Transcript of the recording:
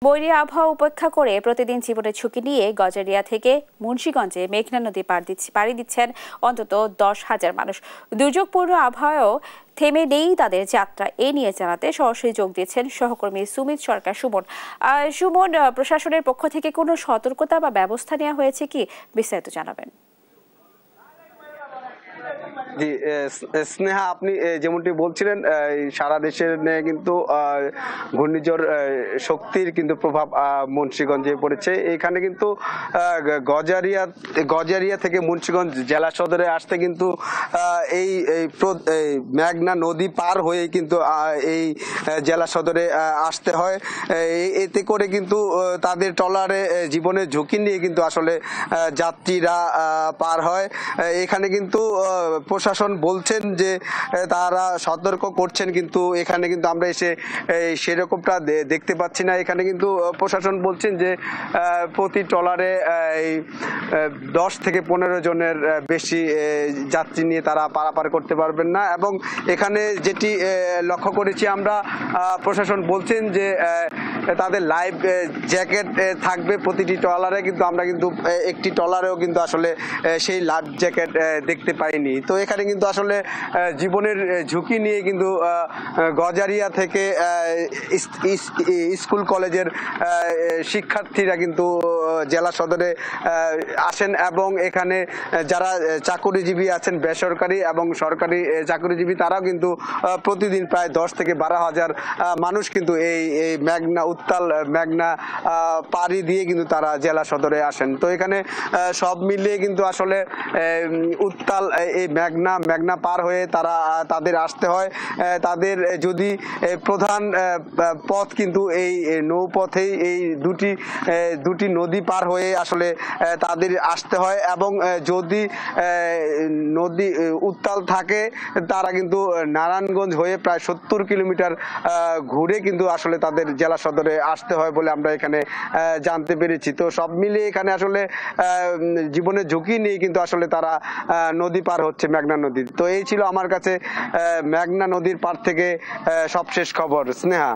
বৈরী আবহাওয়া উপেক্ষা করে প্রতিদিন জীবনের ঝুঁকি নিয়ে গজারিয়া থেকে মুন্সিগঞ্জে মেঘনা নদী পাড়ি দিচ্ছেন অন্তত 10,000 মানুষ। দুর্যোগপূর্ণ আবহাওয়াও থেমে নেই তাদের যাত্রা। এ নিয়ে জানাতে সরাসরি যোগ দিয়েছেন সহকর্মী সুমিত সরকার সুমন। সুমন, প্রশাসনের পক্ষ থেকে কোনো সতর্কতা বা ব্যবস্থা নেওয়া হয়েছে কি, বিস্তারিত জানাবেন। জি স্নেহা, আপনি যেমনটি বলছিলেন সারা দেশের কিন্তু ঘূর্ণিঝড় শক্তির কিন্তু প্রভাব মুন্সিগঞ্জে পড়েছে। এখানে কিন্তু গজারিয়া থেকে মুন্সিগঞ্জ জেলা সদরে আসতে কিন্তু এই মেঘনা নদী পার হয়ে কিন্তু এই জেলা সদরে আসতে হয়। এতে করে কিন্তু তাদের ট্রলারে জীবনের ঝুঁকি নিয়ে কিন্তু আসলে যাত্রীরা পার হয়। এখানে কিন্তু প্রশাসন বলছেন যে তারা সতর্ক করছেন, কিন্তু এখানে কিন্তু আমরা এসে সেরকমটা দেখতে পাচ্ছি না। এখানে কিন্তু প্রশাসন বলছেন যে প্রতি ট্রলারে 10 থেকে 15 জনের বেশি যাত্রী নিয়ে তারা পারাপার করতে পারবেন না। এবং এখানে যেটি লক্ষ্য করেছি আমরা, প্রশাসন বলছেন যে তাদের লাইফ জ্যাকেট থাকবে প্রতিটি ট্রলারে, কিন্তু আমরা কিন্তু একটি ট্রলারেও কিন্তু আসলে সেই লাইফ জ্যাকেট দেখতে পাইনি। তো এখানে কিন্তু আসলে জীবনের ঝুঁকি নিয়ে কিন্তু গজারিয়া থেকে স্কুল কলেজের শিক্ষার্থীরা কিন্তু জেলা সদরে আসেন এবং এখানে যারা চাকরিজীবী আছেন, বেসরকারি এবং সরকারি চাকরিজীবী, তারাও কিন্তু প্রতিদিন প্রায় 10 থেকে 12,000 মানুষ কিন্তু এই উত্তাল মেঘনা পাড়ি দিয়ে কিন্তু তারা জেলা সদরে আসেন। তো এখানে সব মিলিয়ে কিন্তু আসলে উত্তাল এই মেঘনা পার হয়ে তাদের আসতে হয়। তাদের যদি প্রধান পথ কিন্তু এই নৌপথেই এই দুটি নদী পার হয়ে আসলে তাদের আসতে হয়। এবং যদি নদী উত্তাল থাকে তারা কিন্তু নারায়ণগঞ্জ হয়ে প্রায় 70 কিলোমিটার ঘুরে কিন্তু আসলে তাদের জেলা সদরে আসতে হয় বলে আমরা এখানে জানতে পেরেছি। তো সব মিলিয়ে এখানে আসলে জীবনের ঝুঁকি নিয়ে কিন্তু আসলে তারা নদী পার হচ্ছে, মেঘনা নদী। তো এই ছিল আমার কাছে মেঘনা নদীর পার থেকে সবশেষ খবর। স্নেহা।